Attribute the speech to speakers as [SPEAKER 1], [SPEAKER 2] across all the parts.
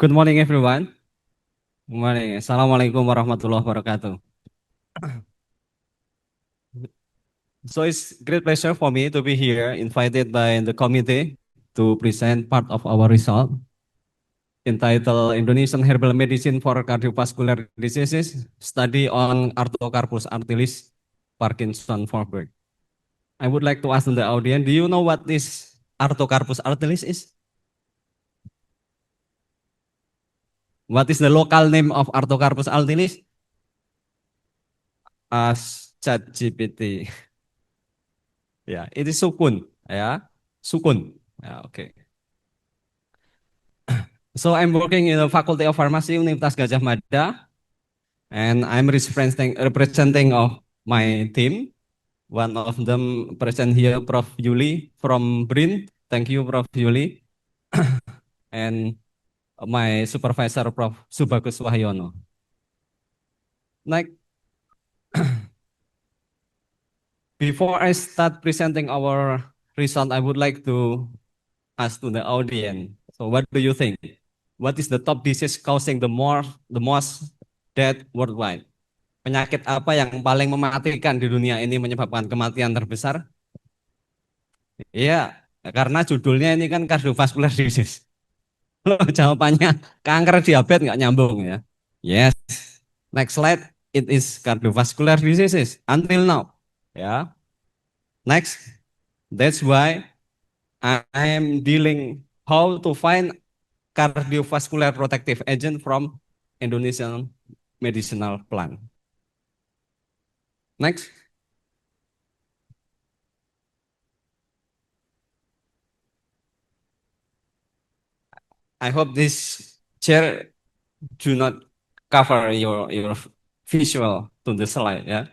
[SPEAKER 1] Good morning, everyone. Good morning. Assalamualaikum warahmatullahi wabarakatuh. So it's great pleasure for me to be here, invited by the committee to present part of our result entitled Indonesian Herbal Medicine for Cardiovascular Diseases, Study on Artocarpus artilis, Parkinson Forward. I would like to ask the audience, do you know what this Artocarpus artilis is? What is the local name of Artocarpus artilis? As ChatGPT. Ya, itu sukun, ya, sukun. Ya, oke. So I'm working in the Faculty of Pharmacy Universitas Gajah Mada, and I'm representing of my team. One of them present here, Prof. Yuli from BRIN. Thank you, Prof. Yuli, and my supervisor, Prof. Subagus Wahyono. Like, before I start presenting our result, I would like to ask to the audience. So, what do you think? What is the top disease causing the most death worldwide? Penyakit apa yang paling mematikan di dunia ini menyebabkan kematian terbesar? Iya, karena judulnya ini kan cardiovascular disease. Loh, jawabannya kanker diabetes nggak nyambung ya. Yes. Next slide, it is cardiovascular diseases until now. Ya. Next, that's why I am dealing how to find cardiovascular protective agent from Indonesian medicinal plant. Next. I hope this chair do not cover your visual to the slide, yeah.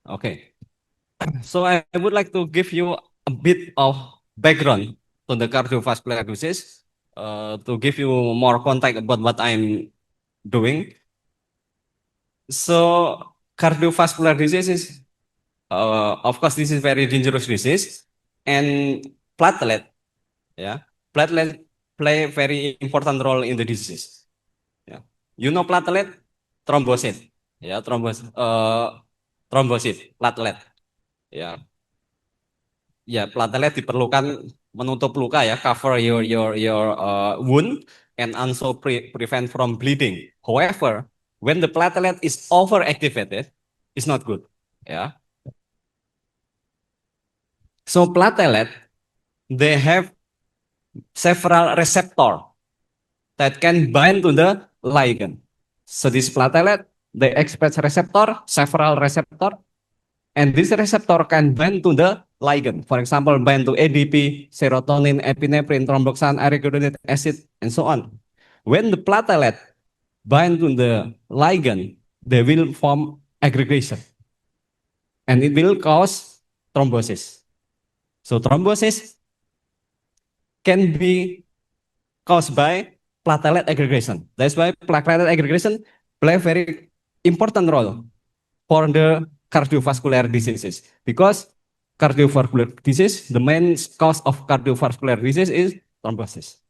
[SPEAKER 1] Okay. So I would like to give you a bit of background to the cardiovascular disease, to give you more context about what I'm doing. So cardiovascular disease is, of course, this is very dangerous disease, and platelet, yeah, platelet play a very important role in the disease. Yeah. You know platelet, thrombocyte, ya, trombosit, platelet, ya, ya, platelet diperlukan menutup luka ya, cover your wound and also prevent from bleeding. However, when the platelet is overactivated, it's not good. Yeah. So platelet, they have several receptor that can bind to the ligand. So this platelet, they express receptor, several receptor, and this receptor can bind to the ligand. For example, bind to ADP, serotonin, epinephrine, thromboxane, arachidonic acid, and so on. When the platelet bind to the ligand, they will form aggregation, and it will cause thrombosis. So thrombosis can be caused by platelet aggregation. That's why platelet aggregation play a very important role for the cardiovascular diseases, because cardiovascular disease, the main cause of cardiovascular disease is thrombosis.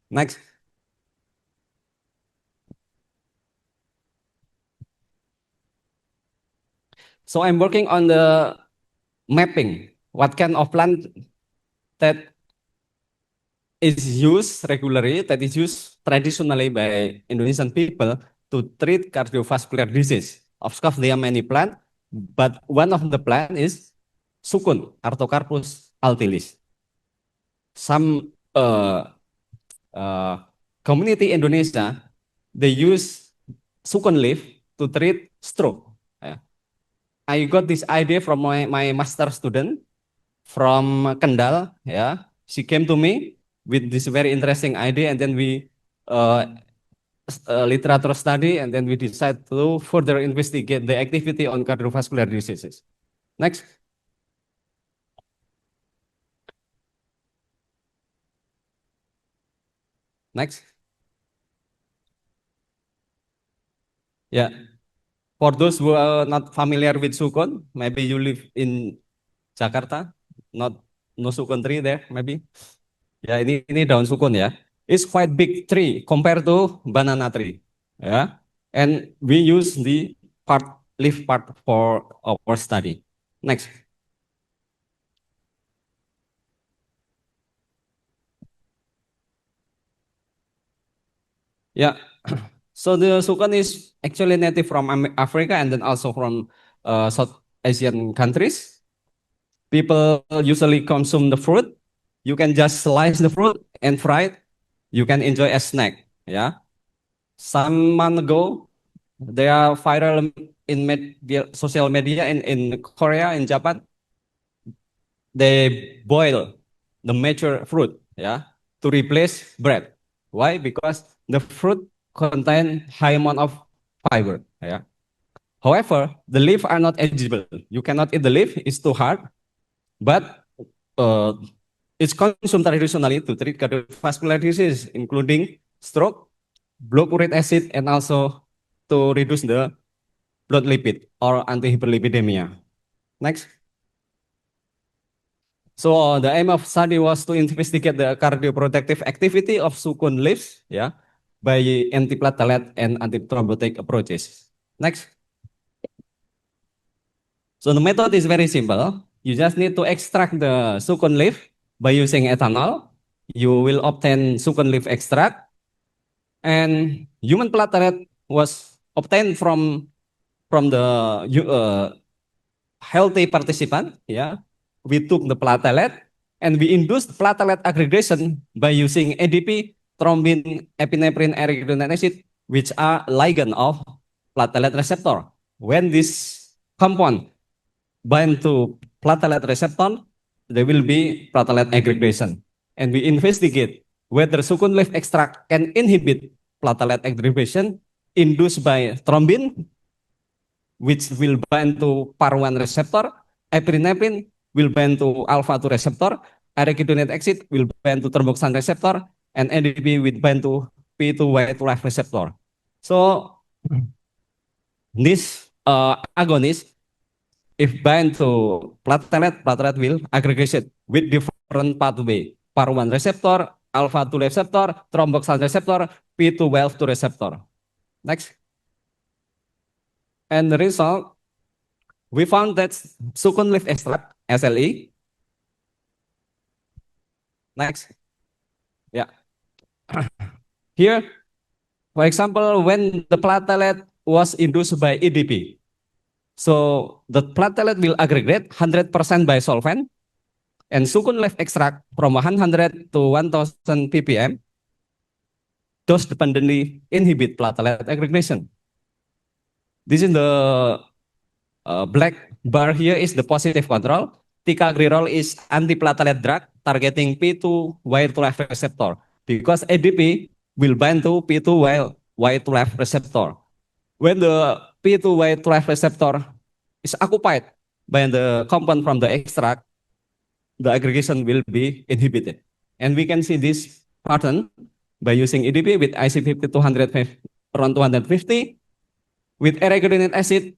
[SPEAKER 1] Next. So I'm working on the mapping what kind of plant that is used regularly, that is used traditionally by Indonesian people to treat cardiovascular disease. Of course, there are many plants, but one of the plant is sukun, Artocarpus altilis. Some community Indonesia, they use sukun leaf to treat stroke. I got this idea from my master student from Kendal. Yeah, she came to me with this very interesting idea, and then we literature study, and then we decide to further investigate the activity on cardiovascular diseases. Next. Next. Yeah. For those who are not familiar with sukun, maybe you live in Jakarta, not no sukun tree there, maybe. Ya, ini daun sukun ya. is quite big tree compared to banana tree. Yeah, and we use the leaf part for our study. Next. Yeah. So the sukan is actually native from Africa and then also from South Asian countries. People usually consume the fruit. You can just slice the fruit and fry it. You can enjoy as snack. Yeah. Some month ago, they are viral in social media in Korea, in Japan. They boil the mature fruit, yeah, to replace bread. Why? Because the fruit contain high amount of fiber. Yeah. However, the leaf are not edible. You cannot eat the leaf; it's too hard. But uh, it's consumed traditionally to treat cardiovascular disease, including stroke, blood uric acid, and also to reduce the blood lipid or antihyperlipidemia. Next. So the aim of study was to investigate the cardioprotective activity of sukun leaves, yeah, by antiplatelet and antithrombotic approaches. Next. So the method is very simple. You just need to extract the sukun leaf by using ethanol. You will obtain sukun leaf extract, and human platelet was obtained from the healthy participant, yeah, we took the platelet and we induced platelet aggregation by using ADP, thrombin, epinephrine, arachidonic acid, which are ligand of platelet receptor. When this compound bind to platelet receptor, there will be platelet aggregation. And we investigate whether sukun leaf extract can inhibit platelet aggregation induced by thrombin, which will bind to PAR1 receptor, epinephrine will bind to alpha-2 receptor, arachidonic acid will bind to thromboxane receptor, and ADP will bind to P2Y12 receptor. So this agonist, if bind to platelet will aggregate with different pathway, PAR1 receptor, alpha-2 receptor, thromboxane receptor, P2Y12 receptor. Next. And the result, we found that sukun leaf extract, SLE. Next. Yeah. Here, for example, when the platelet was induced by EDP, so the platelet will aggregate 100% by solvent, and sukun leaf extract from 100 to 1000 ppm dose dependently inhibit platelet aggregation. This is the black bar here is the positive control. Ticagrelor is antiplatelet drug targeting P2Y12 receptor because ADP will bind to P2Y12 receptor. When the P2Y12 receptor is occupied by the compound from the extract, the aggregation will be inhibited. And we can see this pattern by using EDP with IC50 around 250, with arachidonic acid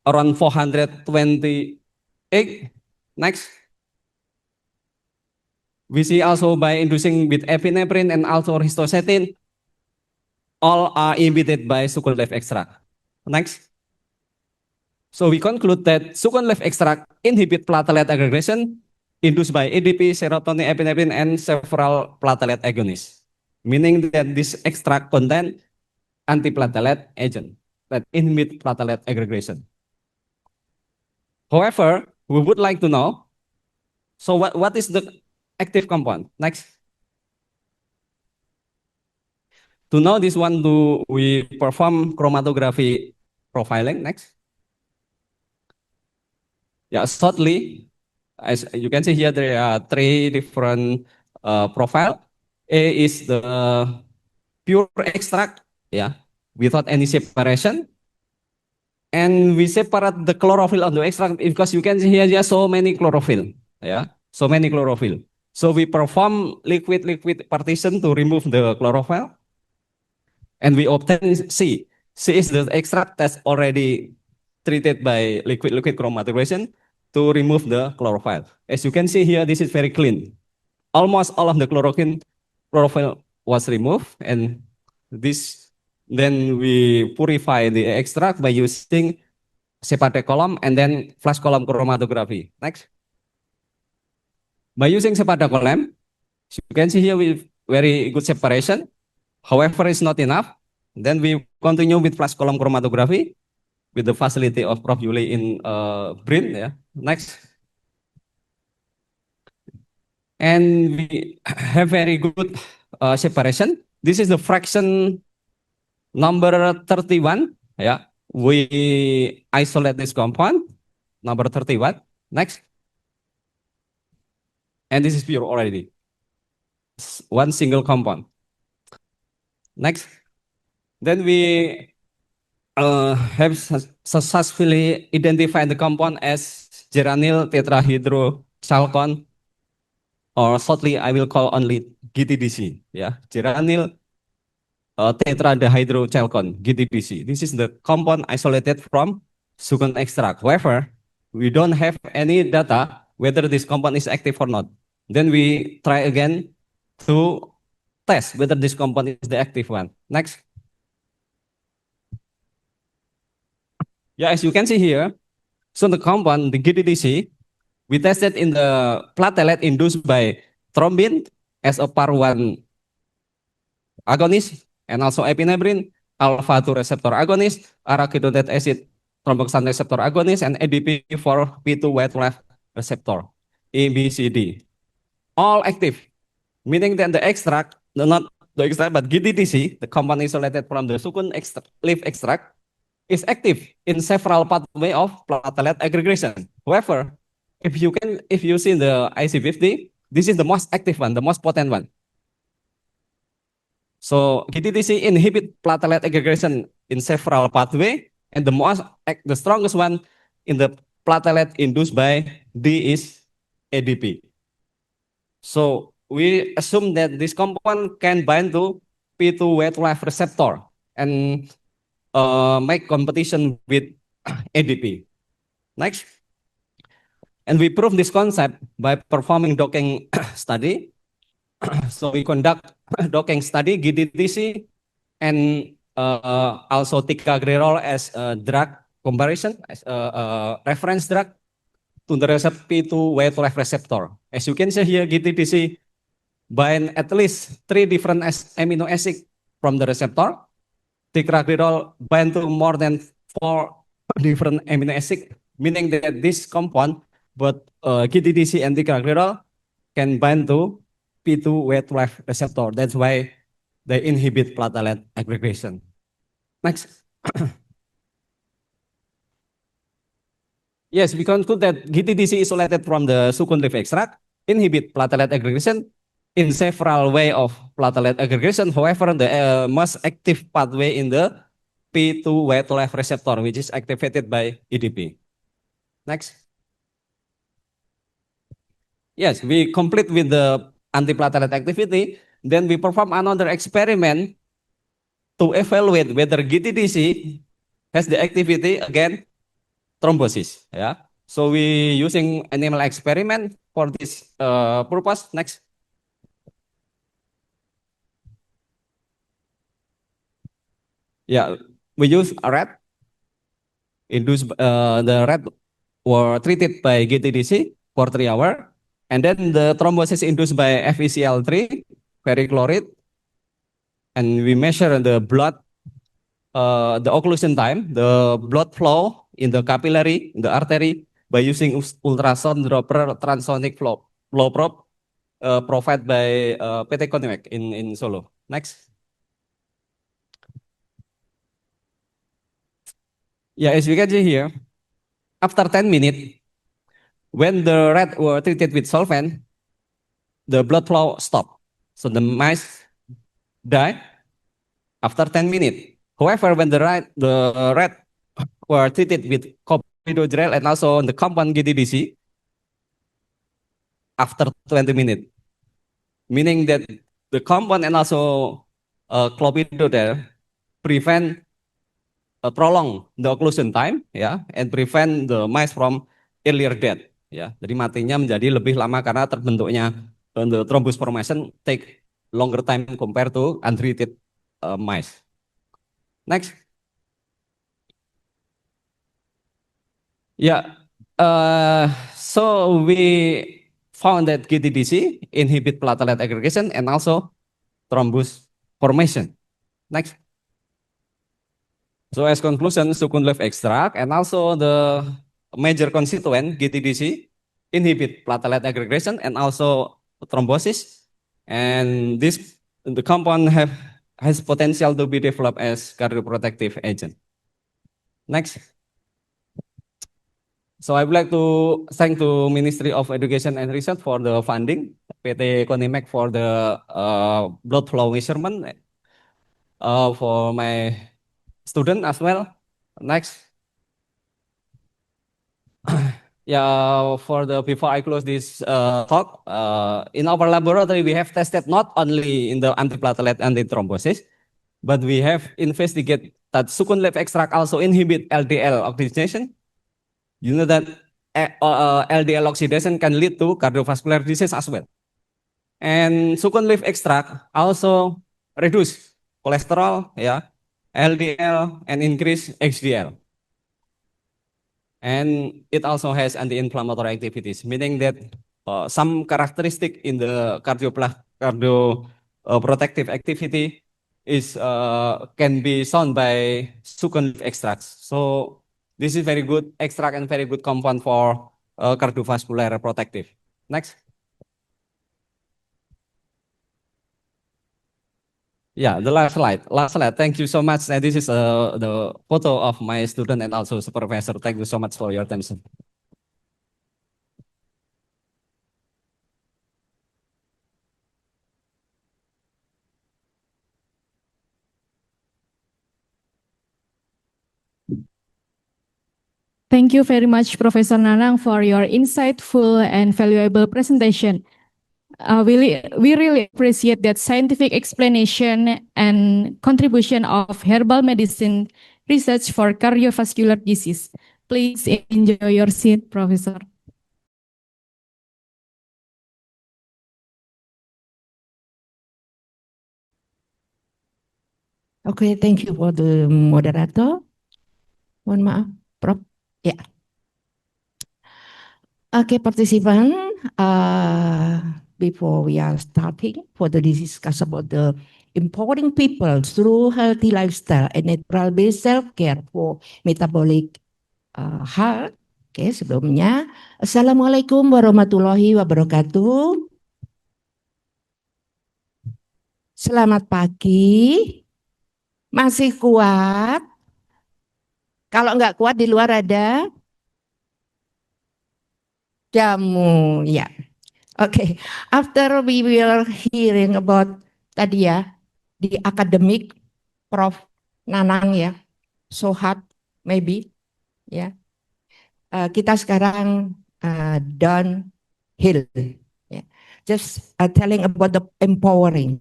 [SPEAKER 1] around 428. Next. We see also by inducing with epinephrine and also histostatin, all are inhibited by sukun leaf extract. Next. So we conclude that sukun leaf extract inhibit platelet aggregation induced by ADP, serotonin, epinephrine, and several platelet agonists, meaning that this extract contain antiplatelet agent that inhibit platelet aggregation. However, we would like to know, so what is the active compound? Next. To know this one, we perform chromatography profiling. Next. Yeah, shortly, as you can see here, there are three different profile. A is the pure extract, yeah, without any separation. And we separate the chlorophyll on the extract because you can see here so many chlorophyll, yeah, so many chlorophyll. So we perform liquid partition to remove the chlorophyll, and we obtain C. C is the extract that's already treated by liquid chromatography to remove the chlorophyll. As you can see here, this is very clean. Almost all of the chlorophyll profile was removed, and this then we purify the extract by using Sepade column and then flash column chromatography. Next. By using Sepade column, you can see here with very good separation. However, it's not enough. Then we continue with flash column chromatography with the facility of Prof. Yuli in BRIN. Yeah. Next. And we have very good separation. This is the fraction number 31. Yeah. We isolate this compound, number 31. Next. And this is pure already. One single compound. Next. Then we have successfully identified the compound as geranyl tetrahydrochalcone, or shortly I will call only GTDC. Yeah, geranyl tetrahydrochalcone, GTDC. This is the compound isolated from succulent extract. However, we don't have any data whether this compound is active or not. Then we try again to test whether this compound is the active one. Next. Yeah, as you can see here, so the compound, the GTDC, we tested in the platelet induced by thrombin as a PAR1 agonist, and also epinephrine, alpha-2 receptor agonist, arachidonate acid thromboxane receptor agonist, and ADP for P2Y12 receptor, ABCD. All active, meaning that the extract, not the extract, but GTDC, the compound isolated from the succulent leaf extract, is active in several pathways of platelet aggregation. However, if you see the IC50, this is the most active one, the most potent one. So GTDC inhibit platelet aggregation in several pathways, and the strongest one in the platelet induced by D is ADP. So we assume that this compound can bind to P2Y12 receptor and make competition with ADP. Next. And we prove this concept by performing docking study. So we conduct docking study, GTDC, and also ticagrelor as a drug comparison, as a reference drug to the receptor P2Y12 receptor. As you can see here, GTDC bind at least 3 different amino acids from the receptor. Ticagrelor bind to more than 4 different amino acids, meaning that this compound, both GTDC and ticagrelor, can bind to P2Y12 receptor. That's why they inhibit platelet aggregation. Next. Yes, we conclude that GTDC isolated from the succulent leaf extract inhibit platelet aggregation in several ways of platelet aggregation. However, the most active pathway in the P2Y12 receptor, which is activated by ADP. Next. Yes, we complete with the antiplatelet activity. Then we perform another experiment to evaluate whether GTDC has the activity against thrombosis. Yeah. So we using animal experiment for this purpose. Next. Yeah, we use a rat. Induced the rat were treated by GTDC for 3 hours, and then the thrombosis induced by FeCl3, ferrichloride, and we measure the blood, the occlusion time, the blood flow in the capillary, in the artery, by using ultrasound Doppler transonic flow probe provided by PT Konimek in Solo. Next. Yeah, as you can see here, after 10 minutes, when the rat were treated with solvent, the blood flow stopped. So the mice die after 10 minutes. However, when the rat were treated with clopidogrel and also the compound GTDC, after 20 minutes, meaning that the compound and also clopidogrel prevent prolong the occlusion time, ya, and prevent the mice from earlier death, ya. Jadi matinya menjadi lebih lama karena terbentuknya the thrombus formation take longer time compared to untreated mice. Next. Yeah. So we found that GTDC inhibit platelet aggregation and also thrombus formation. Next. So as conclusion, sukun leaf extract and also the major constituent GTDC inhibit platelet aggregation and also thrombosis. And this the compound has potential to be developed as cardioprotective agent. Next. So I would like to thank to Ministry of Education and Research for the funding, PT Konimek for the blood flow measurement for my student as well. Next. Yeah, before I close this talk, in our laboratory we have tested not only in the antiplatelet and the thrombosis, but we have investigated that sukun leaf extract also inhibit LDL oxidation. You know that LDL oxidation can lead to cardiovascular disease as well. And sukun leaf extract also reduce cholesterol, yeah, LDL, and increase HDL. And it also has anti-inflammatory activities, meaning that some characteristic in the protective activity is can be shown by sukun leaf extracts. So this is very good extract and very good compound for cardiovascular protective. Next. Yeah, the last slide. Last slide. Thank you so much. And this is the photo of my student and also supervisor. Thank you so much for your attention.
[SPEAKER 2] Thank you very much, Professor Nanang, for your insightful and valuable presentation. We really appreciate that scientific explanation and contribution of herbal medicine research for cardiovascular disease. Please enjoy your seat, Professor.
[SPEAKER 3] Okay, thank you for the moderator. Mohon maaf, Prof. Ya. Okay, participant, before we are starting for the discuss about the empowering people through healthy lifestyle and natural-based self-care for metabolic health. Oke, sebelumnya, Assalamualaikum warahmatullahi wabarakatuh. Selamat pagi. Masih kuat? Kalau nggak kuat di luar ada jamu, ya. Oke, after we will hearing about tadi ya di akademik Prof. Nanang ya, so hard maybe ya. Kita sekarang downhill, ya. Just telling about the empowering.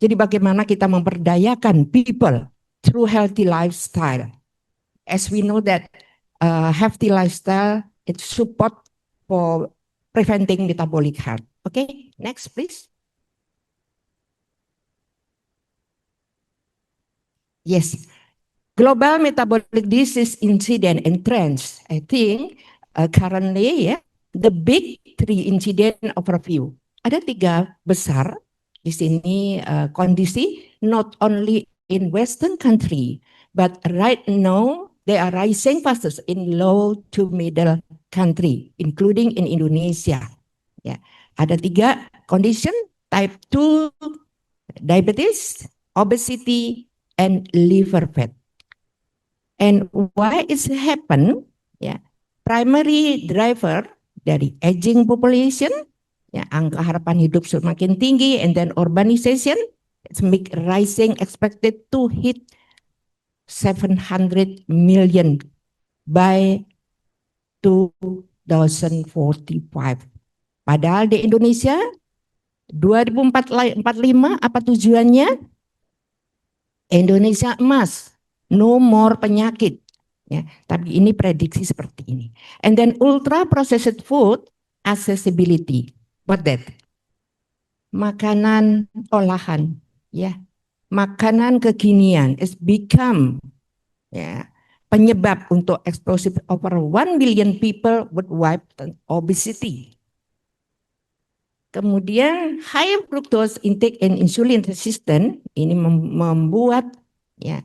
[SPEAKER 3] Jadi bagaimana kita memperdayakan people through healthy lifestyle. As we know that healthy lifestyle it support for preventing metabolic health. Okay, next please. Yes, global metabolic disease incident and trends. I think currently ya, the big three incident overview. Ada 3 besar di sini kondisi not only in Western country, but right now they are rising fastest in low to middle country, including in Indonesia. Ya, ada 3 condition: type 2 diabetes, obesity, and liver fat. And why it happen? Ya, primary driver dari aging population, ya, angka harapan hidup semakin tinggi, and then urbanization, it's make rising expected to hit 700 million by 2045. Padahal di Indonesia 2045 apa tujuannya? Indonesia emas, no more penyakit. Ya, tapi ini prediksi seperti ini. And then ultra processed food accessibility. What that? makanan olahan, ya, makanan kekinian is become, ya, penyebab untuk explosive over 1 billion people worldwide and obesity. Kemudian high fructose intake and insulin resistant ini membuat, ya,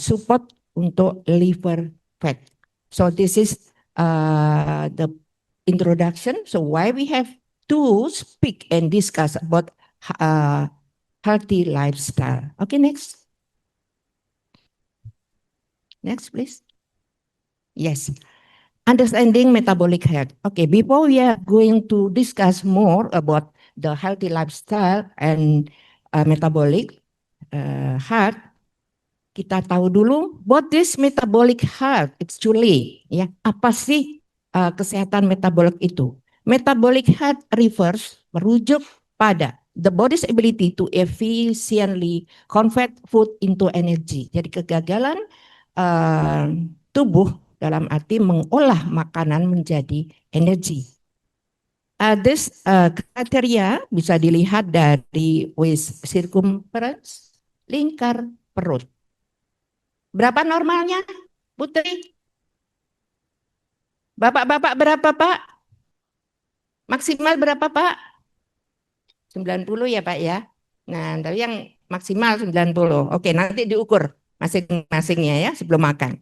[SPEAKER 3] support untuk liver fat. So this is the introduction. So why we have to speak and discuss about healthy lifestyle. Okay, next. Next, please. Yes. Understanding metabolic health. Okay, before we are going to discuss more about the healthy lifestyle and metabolic health, kita tahu dulu what is metabolic health actually, ya. Apa sih kesehatan metabolik itu? Metabolic health refers, merujuk pada the body's ability to efficiently convert food into energy. Jadi kegagalan tubuh dalam arti mengolah makanan menjadi energi. This kriteria bisa dilihat dari waist circumference, lingkar perut. Berapa normalnya, Putri? Bapak-bapak berapa, Pak? Maksimal berapa, Pak? 90 ya, Pak ya. Nah, tapi yang maksimal 90. Oke, nanti diukur masing-masingnya ya sebelum makan.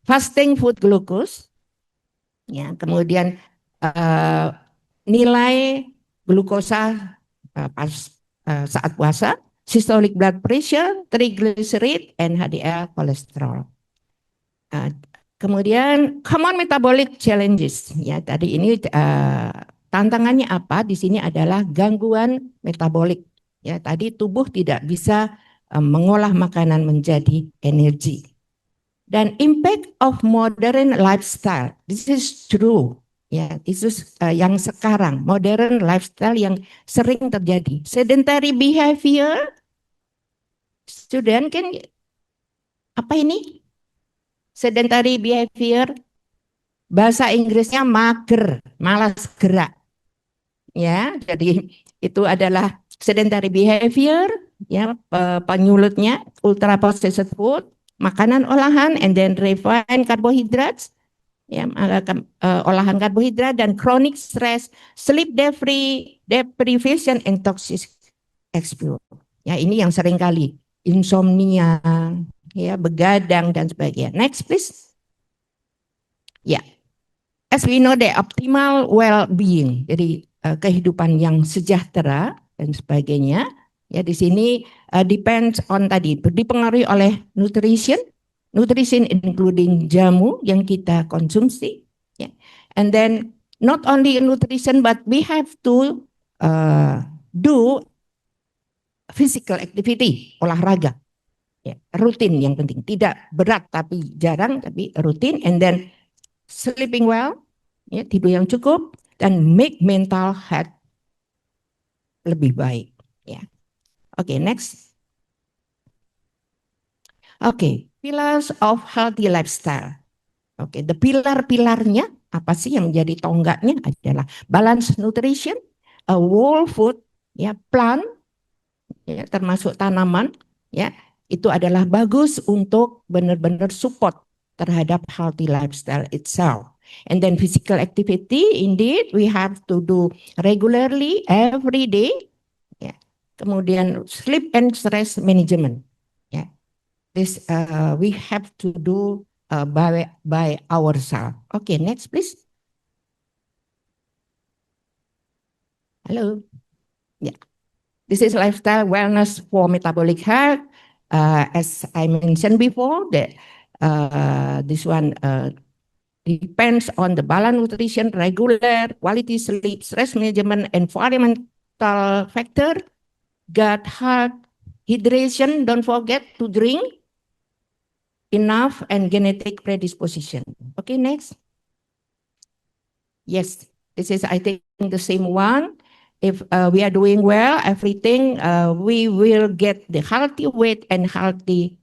[SPEAKER 3] Fasting food glucose, ya, kemudian nilai glukosa pas saat puasa, systolic blood pressure, triglyceride, and HDL kolesterol. Kemudian common metabolic challenges, ya, tadi ini tantangannya apa? Di sini adalah gangguan metabolik. Ya, tadi tubuh tidak bisa mengolah makanan menjadi energi. Dan impact of modern lifestyle, this is true. Ya, itu yang sekarang modern lifestyle yang sering terjadi. Sedentary behavior, student kan apa ini? Sedentary behavior, bahasa Inggrisnya mager, malas gerak. Ya, jadi itu adalah sedentary behavior, ya, penyulutnya ultra processed food, makanan olahan, and then refined carbohydrates, ya, olahan karbohidrat, dan chronic stress, sleep deprivation, and toxic exposure. Ya, ini yang sering kali insomnia, ya, begadang dan sebagainya. Next, please. Ya, as we know, the optimal well-being, jadi kehidupan yang sejahtera dan sebagainya, ya, di sini depends on tadi, dipengaruhi oleh nutrition including jamu yang kita konsumsi, ya. And then not only nutrition but we have to do physical activity, olahraga, ya, rutin yang penting, tidak berat tapi jarang tapi rutin, and then sleeping well, ya, tidur yang cukup, dan make mental health lebih baik, ya. Oke, next. Oke, pillars of healthy lifestyle. Oke, the pilar-pilarnya apa sih yang menjadi tonggaknya adalah balance nutrition, a whole food, ya, plant, ya, termasuk tanaman, ya, itu adalah bagus untuk benar-benar support terhadap healthy lifestyle itself. And then physical activity, indeed we have to do regularly every day. Ya. Kemudian sleep and stress management. Ya. This we have to do by ourselves. Okay, next please. Hello. Yeah. This is lifestyle wellness for metabolic health. As I mentioned before, that this one depends on the balanced nutrition, regular quality sleep, stress management, environmental factor, gut health, hydration. Don't forget to drink enough, and genetic predisposition. Okay, next. Yes, this is, I think, the same one. If we are doing well, everything, we will get the healthy weight and healthy,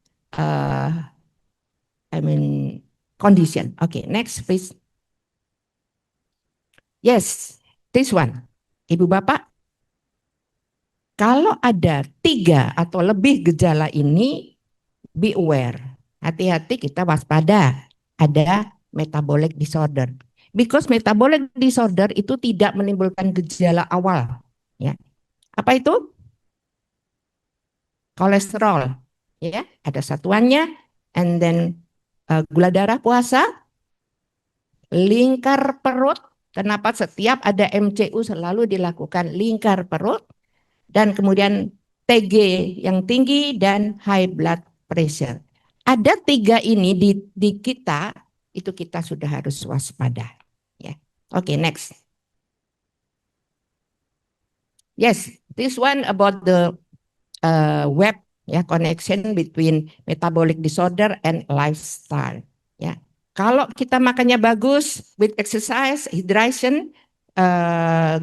[SPEAKER 3] condition. Okay, next, please. Yes, this one. Ibu Bapak, Kalau ada 3 atau lebih gejala ini, be aware. Hati-hati, kita waspada. Ada metabolic disorder. Because metabolic disorder itu tidak menimbulkan gejala awal. Ya. Apa itu? Kolesterol. Ya, ada satuannya. And then gula darah puasa, lingkar perut. Kenapa setiap ada MCU selalu dilakukan lingkar perut? Dan kemudian TG yang tinggi dan high blood pressure. Ada 3 ini di kita, itu kita sudah harus waspada. Ya. Oke, next. Yes, this one about the web connection between metabolic disorder and lifestyle. Ya, kalau kita makannya bagus, with exercise, hydration,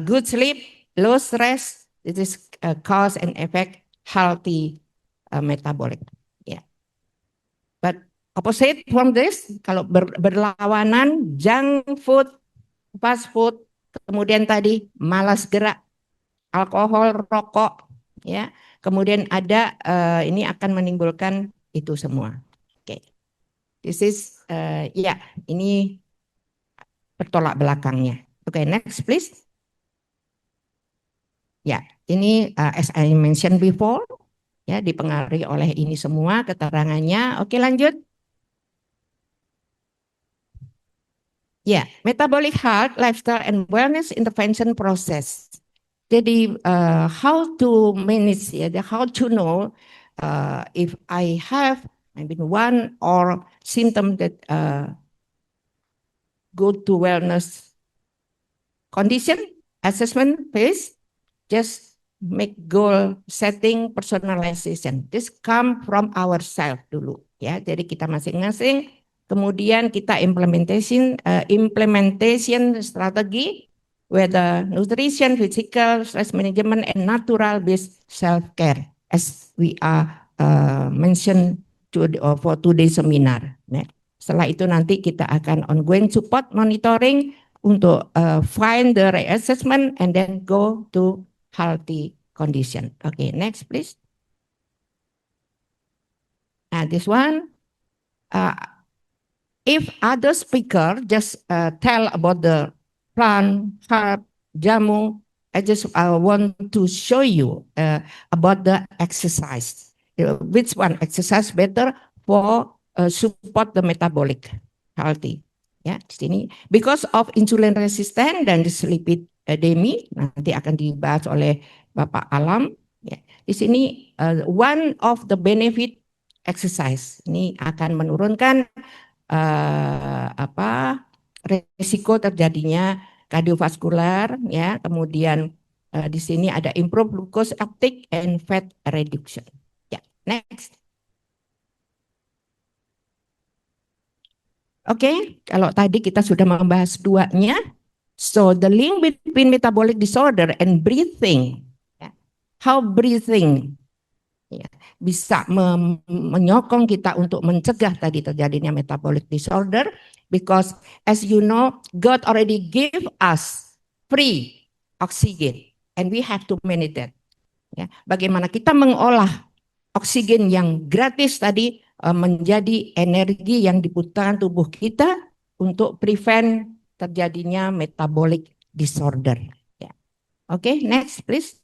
[SPEAKER 3] good sleep, low stress, it is cause and effect healthy metabolic. Ya, but opposite from this, kalau berlawanan junk food, fast food, kemudian tadi malas gerak, alkohol, rokok, ya. Kemudian ada ini akan menimbulkan itu semua. Oke, this is ya, ini bertolak belakangnya. Oke, next please. Ya, ini as I mentioned before, ya, dipengaruhi oleh ini semua keterangannya. Oke, lanjut. Ya, metabolic health, lifestyle and wellness intervention process. Jadi how to manage, ya, how to know if I have maybe one or symptom that go to wellness condition assessment phase, just make goal setting personalization. This come from ourselves dulu, ya. Jadi kita masing-masing, kemudian kita implementation strategi, whether nutrition, physical, stress management, and natural based self-care, as we are mentioned for today's seminar. Setelah itu nanti kita akan ongoing support monitoring untuk find the reassessment and then go to healthy condition. Okay, next please. Nah, this one, if other speaker just tell about the plant, herb, jamu, I just want to show you about the exercise. Which one exercise better for support the metabolic healthy? Ya, di sini because of insulin resistant dan dyslipidemia nanti akan dibahas oleh Bapak Alam. Ya, di sini one of the benefit exercise ini akan menurunkan resiko terjadinya kardiovaskular, ya. Kemudian di sini ada improve glucose uptake and fat reduction. Ya, next. Oke, kalau tadi kita sudah membahas duanya, so the link between metabolic disorder and breathing, ya. How breathing, ya, bisa menyokong kita untuk mencegah tadi terjadinya metabolic disorder, because as you know, God already gave us free oxygen and we have to manage that. Ya, bagaimana kita mengolah oksigen yang gratis tadi menjadi energi yang dibutuhkan tubuh kita untuk prevent terjadinya metabolic disorder. Ya. Oke, next please.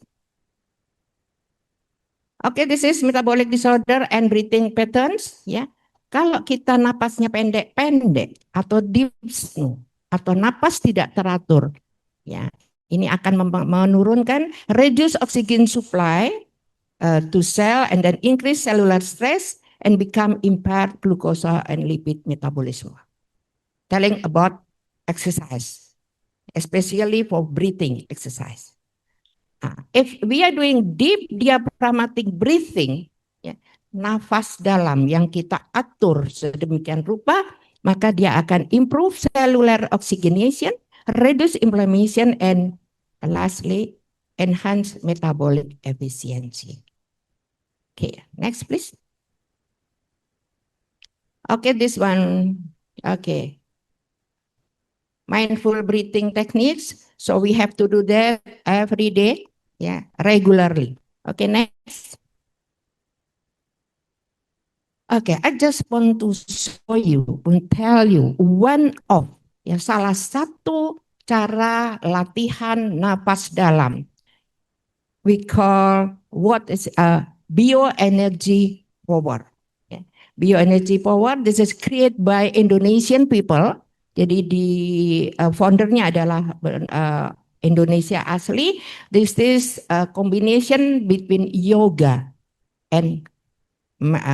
[SPEAKER 3] Oke, this is metabolic disorder and breathing patterns. Ya, kalau kita napasnya pendek-pendek atau dyspnea atau napas tidak teratur, ya, ini akan menurunkan reduce oxygen supply to cell and then increase cellular stress and become impaired glucose and lipid metabolism. Telling about exercise, especially for breathing exercise. If we are doing deep diaphragmatic breathing, ya, nafas dalam yang kita atur sedemikian rupa, maka dia akan improve cellular oxygenation, reduce inflammation, and lastly, enhance metabolic efficiency. Okay, next please. Okay, this one. Okay. Mindful breathing techniques. So we have to do that every day, yeah, regularly. Okay, next. Okay, I just want to show you, tell you one of salah satu cara latihan napas dalam. We call what is a bioenergy power. Yeah. Bioenergy power. This is created by Indonesian people. Jadi di foundernya adalah Indonesia asli. This is a combination between yoga and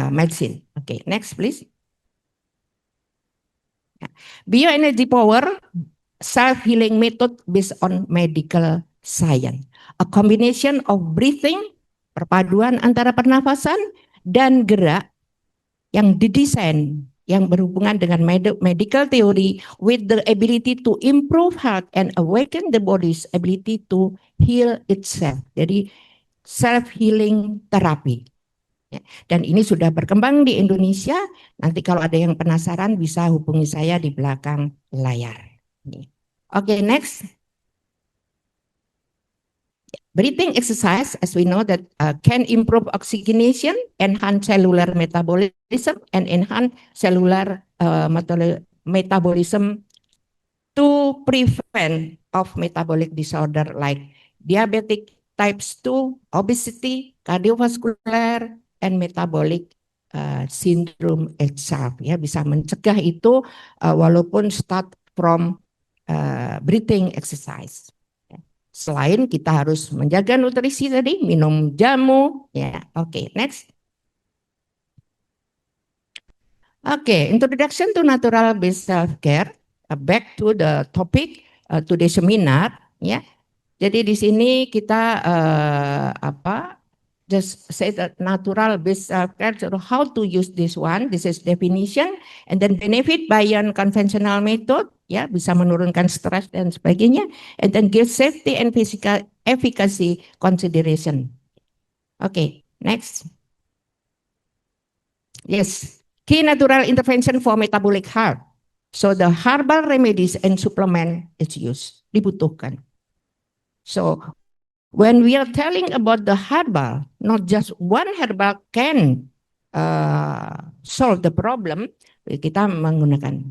[SPEAKER 3] medicine. Okay, next please. Bioenergy power, self-healing method based on medical science. A combination of breathing, perpaduan antara pernafasan dan gerak yang didesain yang berhubungan dengan medical theory with the ability to improve health and awaken the body's ability to heal itself. Jadi self-healing terapi. Dan ini sudah berkembang di Indonesia. Nanti kalau ada yang penasaran bisa hubungi saya di belakang layar. Okay, next. Breathing exercise, as we know that can improve oxygenation, enhance cellular metabolism, and enhance cellular metabolism to prevent of metabolic disorder like diabetic types 2, obesity, cardiovascular, and metabolic syndrome itself. Ya, bisa mencegah itu walaupun start from breathing exercise. Selain kita harus menjaga nutrisi tadi, minum jamu, ya. Oke, next. Oke, introduction to natural based self-care. Back to the topic today's seminar, ya. Jadi di sini kita just say that natural based self-care, so how to use this one. This is definition, and then benefit beyond conventional method, ya, bisa menurunkan stres dan sebagainya, and then give safety and physical efficacy consideration. Okay, next. Yes, key natural intervention for metabolic health. So the herbal remedies and supplement is used, dibutuhkan. So when we are telling about the herbal, not just one herbal can solve the problem. Kita menggunakan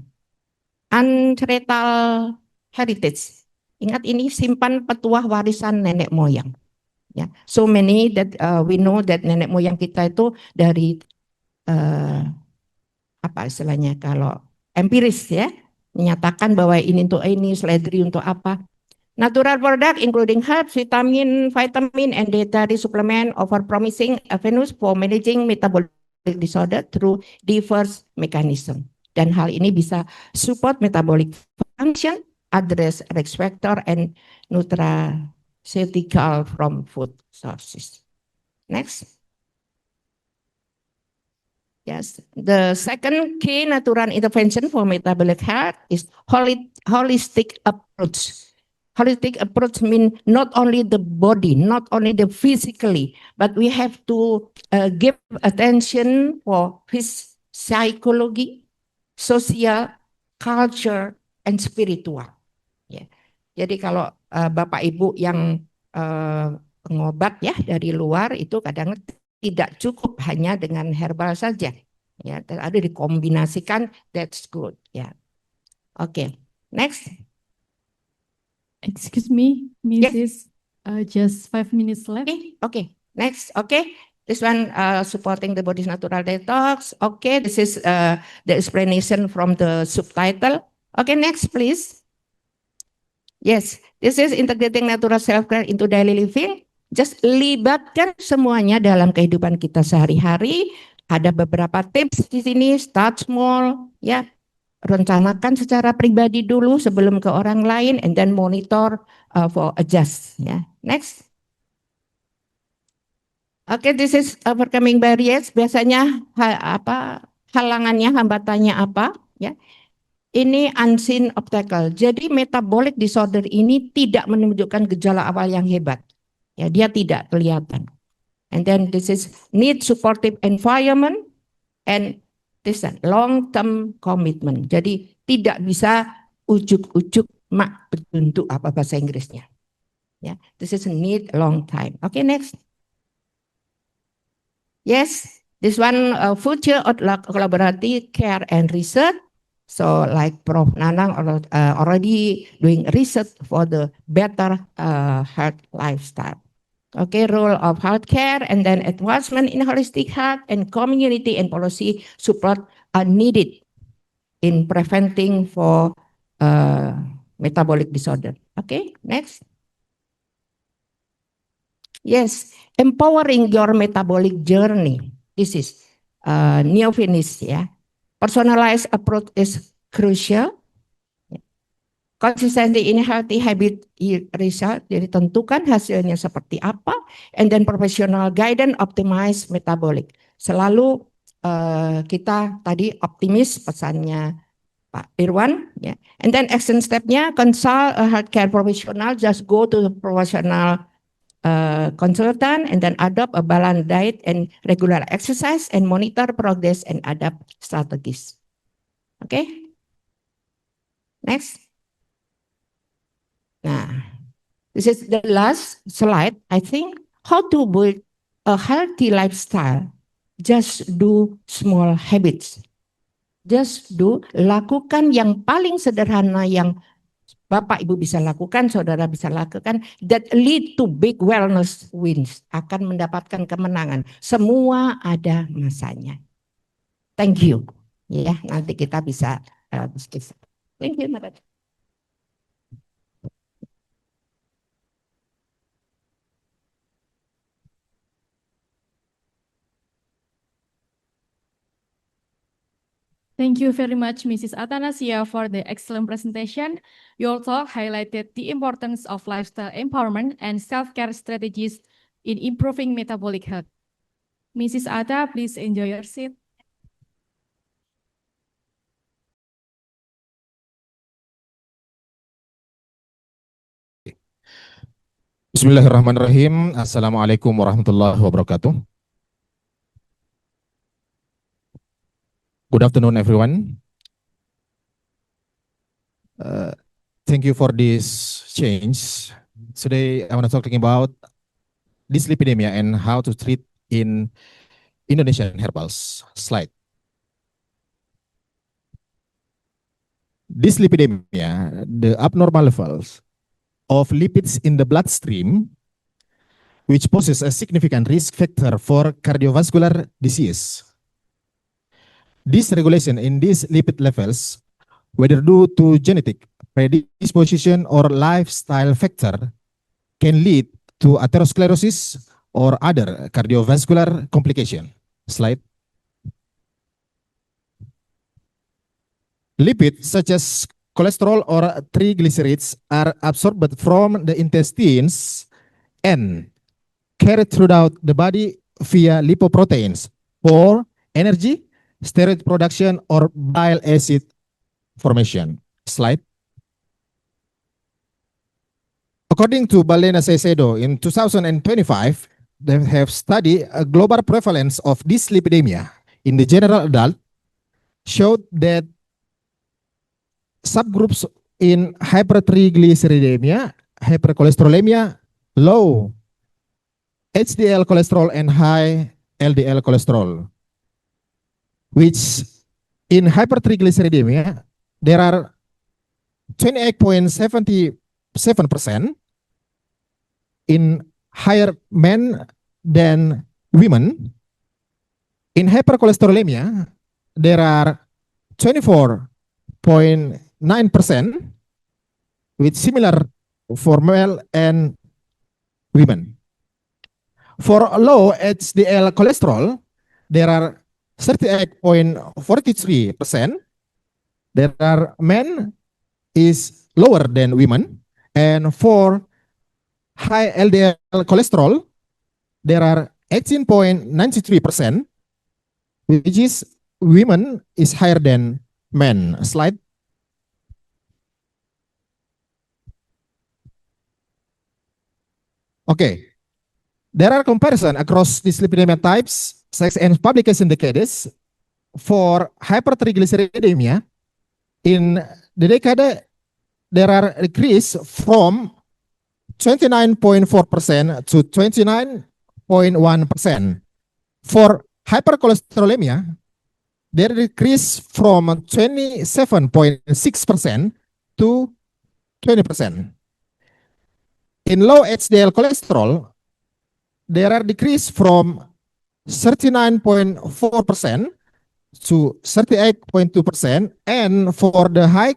[SPEAKER 3] ancestral heritage. Ingat, ini simpan petuah warisan nenek moyang. Ya, so many that we know that nenek moyang kita itu dari apa istilahnya kalau empiris, ya, menyatakan bahwa ini untuk ini, seledri untuk apa. Natural product including herbs, vitamin, and dietary supplement offer promising avenues for managing metabolic disorder through diverse mechanism. Dan hal ini bisa support metabolic function, address risk factor, and nutraceutical from food sources. Next. Yes, the second key natural intervention for metabolic health is holistic approach. Holistic approach means not only the body, not only the physically, but we have to give attention for his psychology, social, culture, and spiritual. Ya. Jadi kalau Bapak Ibu yang pengobat, ya, dari luar itu kadang tidak cukup hanya dengan herbal saja. Ya, ada dikombinasikan, that's good. Ya. Oke, next.
[SPEAKER 2] Excuse me, Mrs. Just 5 minutes left.
[SPEAKER 3] Okay. Next. Okay. This one supporting the body's natural detox. Okay. This is the explanation from the subtitle. Okay. Next, please. Yes. This is integrating natural self-care into daily living. Just libatkan semuanya dalam kehidupan kita sehari-hari. Ada beberapa tips di sini. Start small. Ya. Rencanakan secara pribadi dulu sebelum ke orang lain, and then monitor for adjust. Ya. Next. Okay, this is overcoming barriers. Biasanya halangannya, hambatannya apa? Ya. Ini unseen obstacle. Jadi metabolic disorder ini tidak menunjukkan gejala awal yang hebat. Ya, dia tidak kelihatan. And then this is need supportive environment and this is long-term commitment. Jadi tidak bisa ujuk-ujuk mak bentuk apa bahasa Inggrisnya. Ya, this is need long time. Okay, next. Yes, this one future outlook collaborative care and research. So like Prof. Nanang already doing research for the better health lifestyle. Okay, role of healthcare and then advancement in holistic health and community and policy support are needed in preventing for metabolic disorder. Okay, next. Yes, empowering your metabolic journey. This is neo finish ya. Personalized approach is crucial. Consistency in healthy habit result, jadi tentukan hasilnya seperti apa, and then professional guidance optimize metabolic. Selalu kita tadi optimis pesannya Pak Irwan, ya. And then action stepnya consult a healthcare professional, just go to the professional consultant, and then adopt a balanced diet and regular exercise, and monitor progress and adapt strategies. Okay, next. Nah, this is the last slide. I think how to build a healthy lifestyle. Just do small habits. Just do, lakukan yang paling sederhana yang Bapak Ibu bisa lakukan, saudara bisa lakukan, that lead to big wellness wins, akan mendapatkan kemenangan. Semua ada masanya. Thank you. Ya, nanti kita bisa diskusi. Thank you, Mbak.
[SPEAKER 2] Thank you very much, Mrs. Atanasia, for the excellent presentation. Your talk highlighted the importance of lifestyle empowerment and self-care strategies in improving metabolic health. Mrs. Atta, please enjoy your seat.
[SPEAKER 4] Bismillahirrahmanirrahim. Assalamualaikum warahmatullahi wabarakatuh. Good afternoon, everyone. Thank you for this change. Today, I want to talking about dyslipidemia and how to treat in Indonesian herbals. Slide. Dyslipidemia, the abnormal levels of lipids in the bloodstream, which poses a significant risk factor for cardiovascular disease. Dysregulation in these lipid levels, whether due to genetic predisposition or lifestyle factor, can lead to atherosclerosis or other cardiovascular complication. Slide. Lipids such as cholesterol or triglycerides are absorbed from the intestines and carried throughout the body via lipoproteins for energy, steroid production, or bile acid formation. Slide. According to Balena Saicedo, in 2025, they have studied a global prevalence of dyslipidemia in the general adult, showed that subgroups in hypertriglyceridemia, hypercholesterolemia, low HDL cholesterol, and high LDL cholesterol, which in hypertriglyceridemia, there are 28.77% in higher men than women. In hypercholesterolemia, there are 24.9%, with similar for male and women. For low HDL cholesterol, there are 38.43%. There are men is lower than women. And for high LDL cholesterol, there are 18.93%, which is women is higher than men. Slide. Okay. There are comparison across dyslipidemia types, sex, and publication decades. For hypertriglyceridemia, in the decade, there are decrease from 29.4% to 29.1%. For hypercholesterolemia, they decrease from 27.6% to 20%. In low HDL cholesterol, there are decrease from 39.4% to 38.2%, and for the high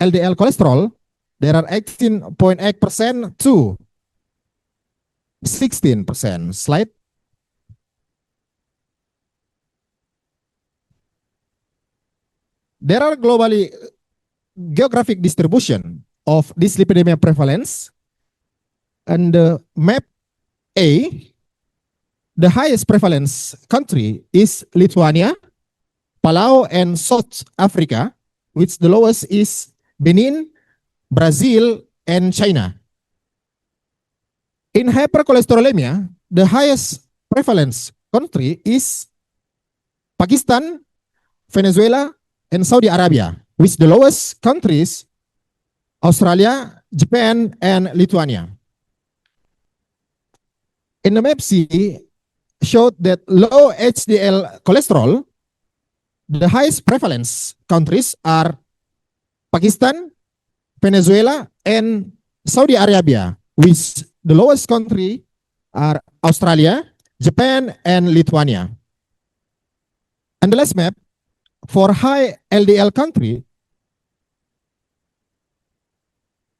[SPEAKER 4] LDL cholesterol, there are 18.8% to 16%. Slide. There are globally geographic distribution of dyslipidemia prevalence, and the map A, the highest prevalence country is Lithuania, Palau, and South Africa, which the lowest is Benin, Brazil, and China. In hypercholesterolemia, the highest prevalence country is Pakistan, Venezuela, and Saudi Arabia, with the lowest countries Australia, Japan, and Lithuania. In the map C, showed that low HDL cholesterol, the highest prevalence countries are Pakistan, Venezuela, and Saudi Arabia, with the lowest country are Australia, Japan, and Lithuania. And the last map, for high LDL country,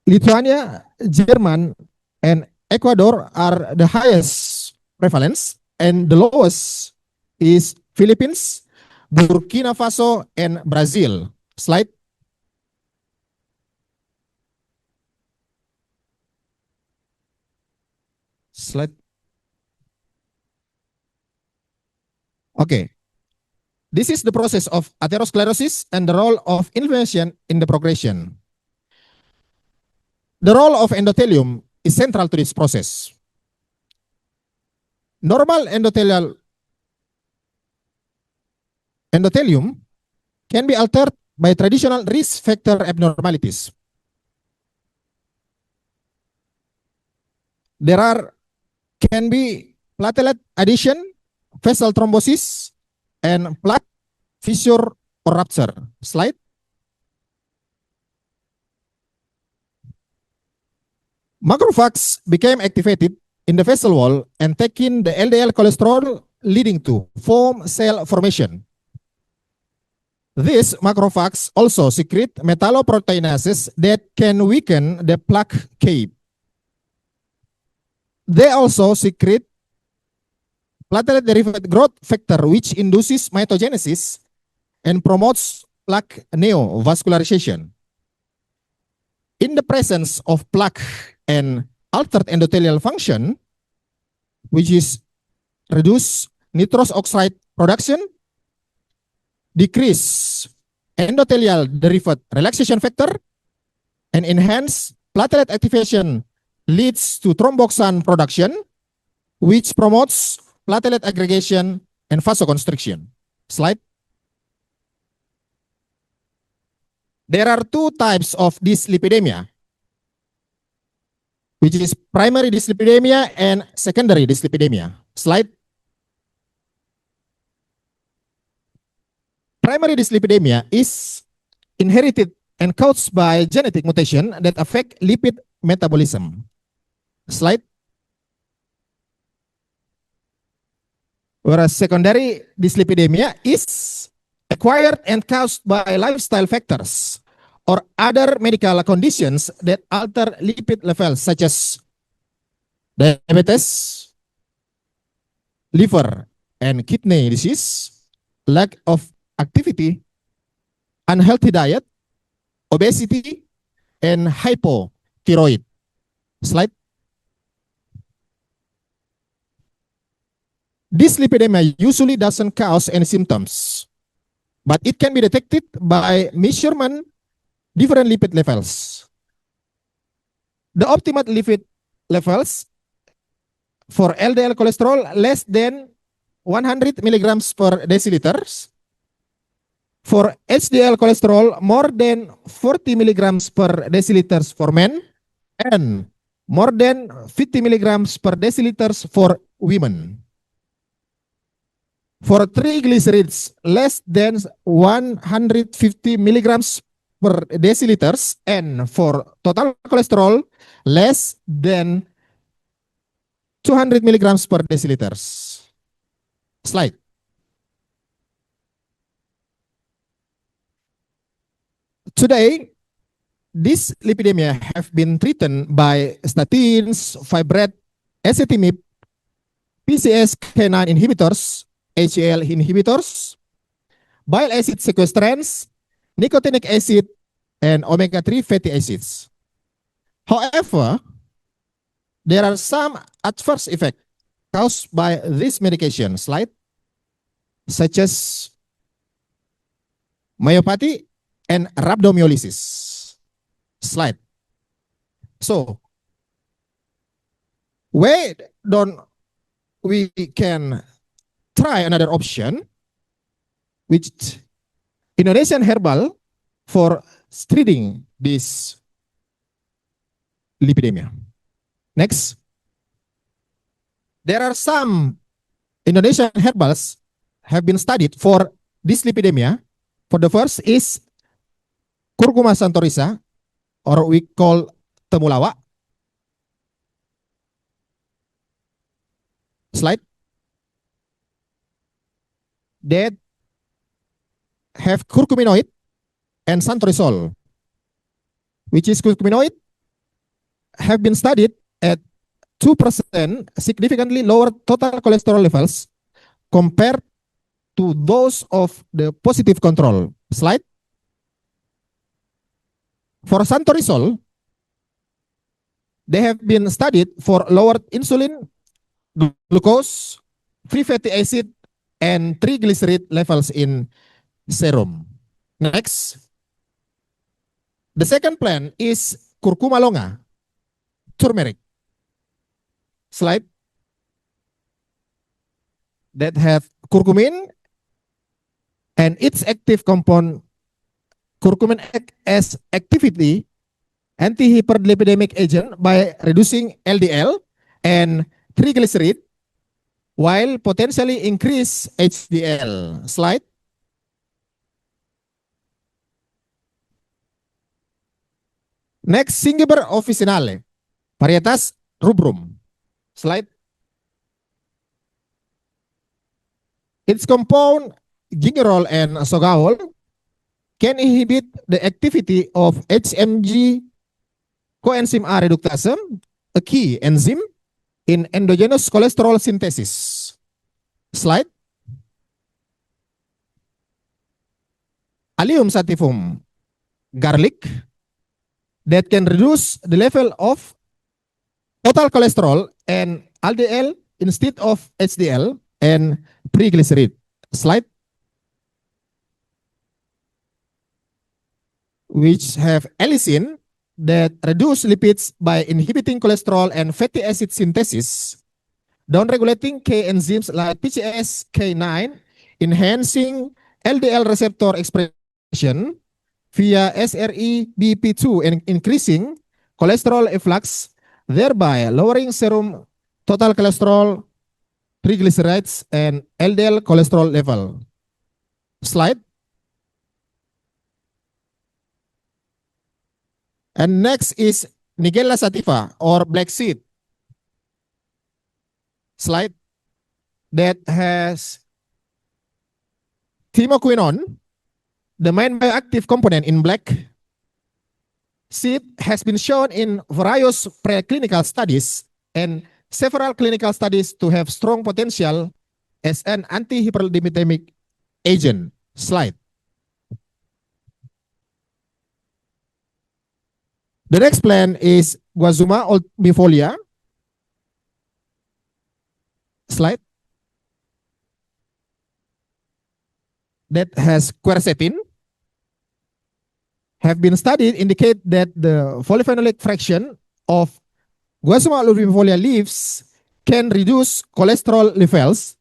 [SPEAKER 4] Lithuania, German, and Ecuador are the highest prevalence, and the lowest is Philippines, Burkina Faso, and Brazil. Slide. Slide. Okay. This is the process of atherosclerosis and the role of inflammation in the progression. The role of endothelium is central to this process. Normal endothelium can be altered by traditional risk factor abnormalities. Can be platelet adhesion, vessel thrombosis, and plaque fissure or rupture. Slide. Macrophages became activated in the vessel wall and take in the LDL cholesterol, leading to foam cell formation. These macrophages also secrete metalloproteinases that can weaken the plaque cape. They also secrete platelet-derived growth factor, which induces mitogenesis and promotes plaque neovascularization. In the presence of plaque and altered endothelial function, which is reduce nitrous oxide production, decrease endothelial derived relaxation factor, and enhance platelet activation, leads to thromboxane production, which promotes platelet aggregation and vasoconstriction. Slide. There are two types of dyslipidemia, which is primary dyslipidemia and secondary dyslipidemia. Slide. Primary dyslipidemia is inherited and caused by genetic mutation that affect lipid metabolism. Slide. Whereas secondary dyslipidemia is acquired and caused by lifestyle factors or other medical conditions that alter lipid levels, such as diabetes, liver and kidney disease, lack of activity, unhealthy diet, obesity, and hypothyroid. Slide. Dyslipidemia usually doesn't cause any symptoms, but it can be detected by measurement different lipid levels. The optimal lipid levels for LDL cholesterol less than 100 milligrams per deciliter. For HDL cholesterol more than 40 milligrams per deciliter for men and more than 50 milligrams per deciliter for women. For triglycerides less than 150 milligrams per deciliters, and for total cholesterol less than 200 milligrams per deciliters. Slide. Today, this lipidemia have been treated by statins, fibrate, ezetimibe, PCSK9 inhibitors, HAL inhibitors, bile acid sequestrants, nicotinic acid, and omega-3 fatty acids. However, there are some adverse effects caused by this medication, slide, such as myopathy and rhabdomyolysis. Slide. So, why don't we can try another option, which Indonesian herbal for treating this lipidemia. Next, there are some Indonesian herbals have been studied for this lipidemia. For the first is Curcuma santorisa, or we call temulawak. Slide. That have curcuminoid and santorisol, which is curcuminoid, have been studied at 2% significantly lower total cholesterol levels compared to those of the positive control. Slide. For santorisol, they have been studied for lowered insulin, glucose, free fatty acid, and triglyceride levels in serum. Next, the second plant is Curcuma longa, turmeric. Slide. That have curcumin and its active compound curcumin act as activity anti-hyperlipidemic agent by reducing LDL and triglyceride while potentially increase HDL. Slide. Next, Cingiber officinale, varietas rubrum. Slide. Its compound gingerol and sogaol can inhibit the activity of HMG coenzyme A reductase, a key enzyme in endogenous cholesterol synthesis. Slide. Allium sativum, garlic, that can reduce the level of total cholesterol and LDL instead of HDL and triglyceride. Slide. Which have allicin that reduce lipids by inhibiting cholesterol and fatty acid synthesis, downregulating K enzymes like PCSK9, enhancing LDL receptor expression via SREBP2 and increasing cholesterol efflux, thereby lowering serum total cholesterol, triglycerides, and LDL cholesterol level. Slide. And next is Nigella sativa, or black seed. Slide. That has thymoquinone, the main bioactive component in black seed, has been shown in various preclinical studies and several clinical studies to have strong potential as an anti-hyperlipidemic agent. Slide. The next plant is Guazuma albifolia. Slide. That has quercetin. Have been studied indicate that the polyphenolic fraction of Guazuma albifolia leaves can reduce cholesterol levels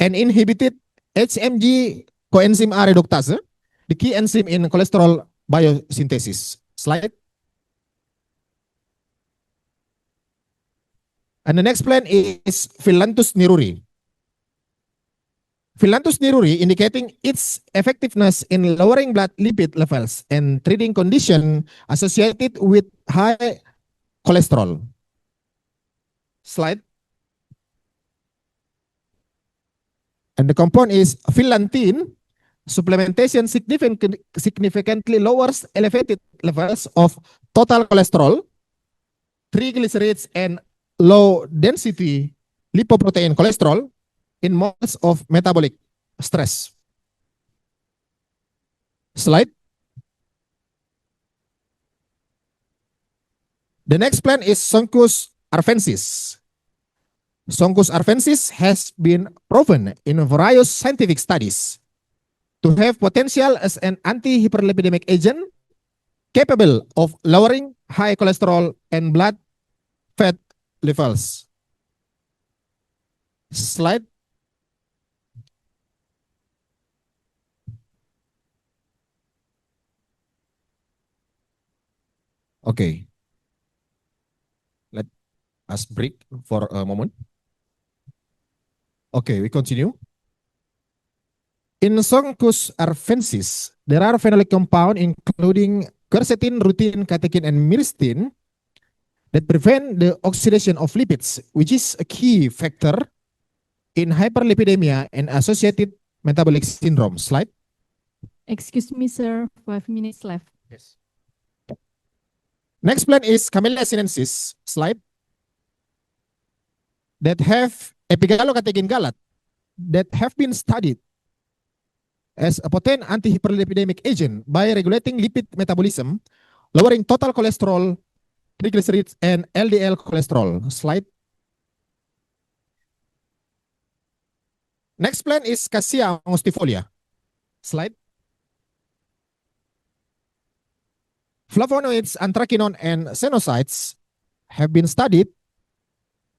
[SPEAKER 4] and inhibited HMG coenzyme A reductase, the key enzyme in cholesterol biosynthesis. Slide. And the next plant is Phyllanthus niruri. Philanthus niruri indicating its effectiveness in lowering blood lipid levels and treating condition associated with high cholesterol. Slide. And the compound is phylantine. Supplementation significantly lowers elevated levels of total cholesterol, triglycerides, and low density lipoprotein cholesterol in moments of metabolic stress. Slide. The next plant is Sonchus arvensis. Sonchus arvensis has been proven in various scientific studies to have potential as an anti-hyperlipidemic agent capable of lowering high cholesterol and blood fat levels. Slide. Okay. Let us break for a moment. Okay, we continue. In Sonchus arvensis, there are phenolic compounds including quercetin, rutin, catechin, and myristin that prevent the oxidation of lipids, which is a key factor in hyperlipidemia and associated metabolic syndrome. Slide.
[SPEAKER 2] Excuse me, sir, 5 minutes left.
[SPEAKER 4] Yes. Next plant is Camellia sinensis. Slide. That have epigallocatechin gallate that have been studied as a potent anti-hyperlipidemic agent by regulating lipid metabolism, lowering total cholesterol, triglycerides, and LDL cholesterol. Slide. Next plant is Cassia angustifolia. Slide. Flavonoids, anthraquinone, and xenosides have been studied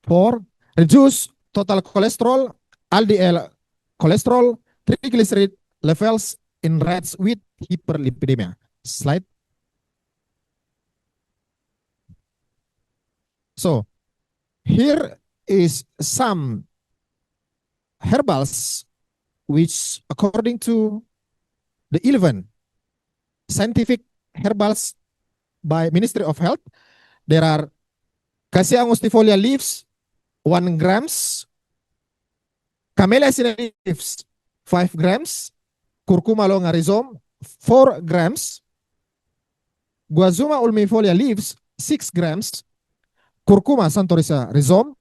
[SPEAKER 4] for reduce total cholesterol, LDL cholesterol, triglyceride levels in rats with hyperlipidemia. Slide. So here is some herbals which according to the 11 scientific herbals by Ministry of Health, there are Cassia angustifolia leaves 1 grams, Camellia sinensis leaves 5 grams, Curcuma longa rhizome 4 grams, Guazuma ulmifolia leaves 6 grams, Curcuma santorisa rhizome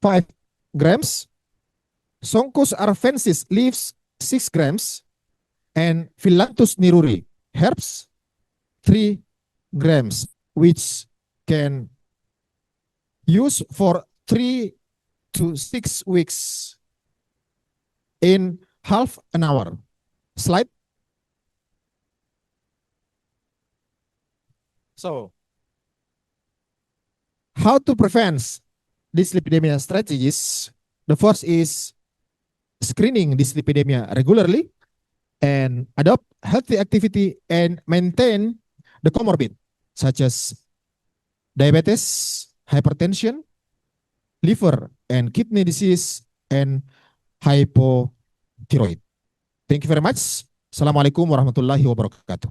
[SPEAKER 4] 5 grams, Sonchus arvensis leaves 6 grams, and Philanthus niruri herbs 3 grams, which can use for 3 to 6 weeks in half an hour. Slide. So, how to prevent dyslipidemia strategies? The first is screening dyslipidemia regularly and adopt healthy activity and maintain the comorbid such as diabetes, hypertension, liver and kidney disease, and hypothyroid. Thank you very much. Assalamualaikum warahmatullahi wabarakatuh.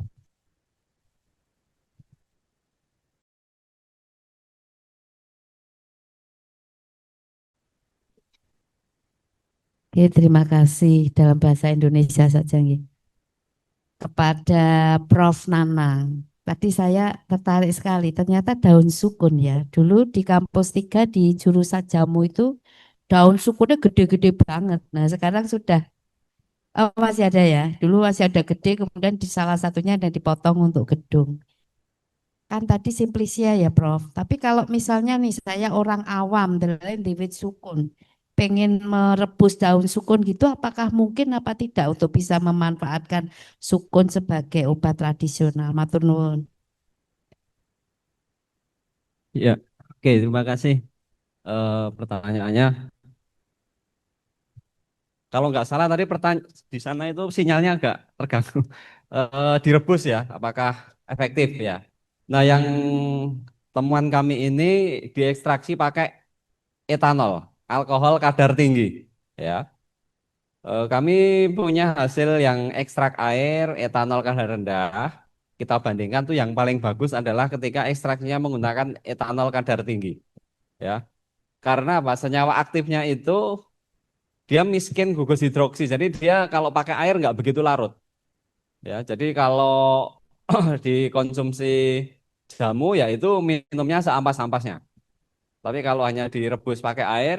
[SPEAKER 5] Oke, terima kasih dalam bahasa Indonesia saja nggih. Kepada Prof. Nanang. Tadi saya tertarik sekali, ternyata daun sukun ya. Dulu di kampus 3 di jurusan jamu itu daun sukunnya gede-gede banget. Nah sekarang sudah, oh masih ada ya. Dulu masih ada gede, kemudian di salah satunya ada dipotong untuk gedung. Kan tadi simplisia ya Prof. Tapi kalau misalnya nih saya orang awam, lain David sukun, pengen merebus daun sukun gitu, apakah mungkin apa tidak untuk bisa memanfaatkan sukun sebagai obat tradisional? Matur nuwun.
[SPEAKER 1] Ya, oke, terima kasih pertanyaannya. Kalau nggak salah tadi di sana itu sinyalnya agak terganggu. Direbus ya, apakah efektif ya? Nah, yang temuan kami ini diekstraksi pakai etanol, alkohol kadar tinggi, ya. Kami punya hasil yang ekstrak air, etanol kadar rendah. Kita bandingkan tuh yang paling bagus adalah ketika ekstraksinya menggunakan etanol kadar tinggi. Ya, karena apa? Senyawa aktifnya itu dia miskin gugus hidroksi. Jadi dia kalau pakai air nggak begitu larut. Ya, jadi kalau dikonsumsi jamu ya itu minumnya seampas-ampasnya. Tapi kalau hanya direbus pakai air,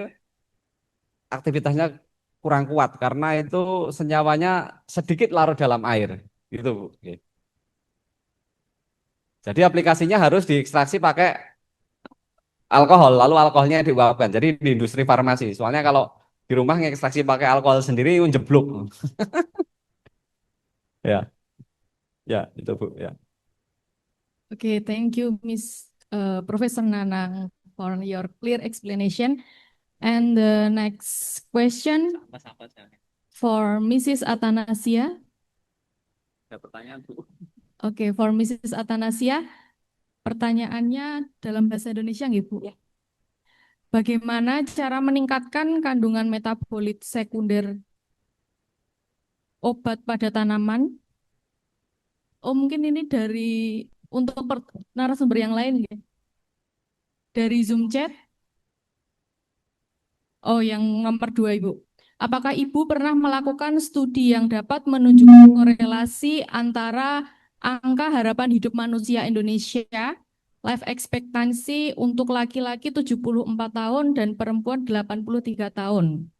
[SPEAKER 1] aktivitasnya kurang kuat karena itu senyawanya sedikit larut dalam air. Gitu, Bu. Oke. Jadi aplikasinya harus diekstraksi pakai alkohol, lalu alkoholnya diuapkan. Jadi di industri farmasi. Soalnya kalau di rumah ngekstraksi pakai alkohol sendiri jeblok. Ya, ya itu Bu. Ya.
[SPEAKER 2] Okay, thank you, Miss Professor Nanang, for your clear explanation. And the next question for Mrs. Atanasia.
[SPEAKER 1] Ada pertanyaan Bu.
[SPEAKER 2] Okay, for Mrs. Atanasia, pertanyaannya dalam bahasa Indonesia nggih, Bu? Bagaimana cara meningkatkan kandungan metabolit sekunder obat pada tanaman? Oh, mungkin ini dari untuk narasumber yang lain ya. Dari Zoom chat. Oh, yang nomor 2, Ibu. Apakah Ibu pernah melakukan studi yang dapat menunjukkan korelasi antara angka harapan hidup manusia Indonesia, life expectancy untuk laki-laki 74 tahun dan perempuan 83 tahun,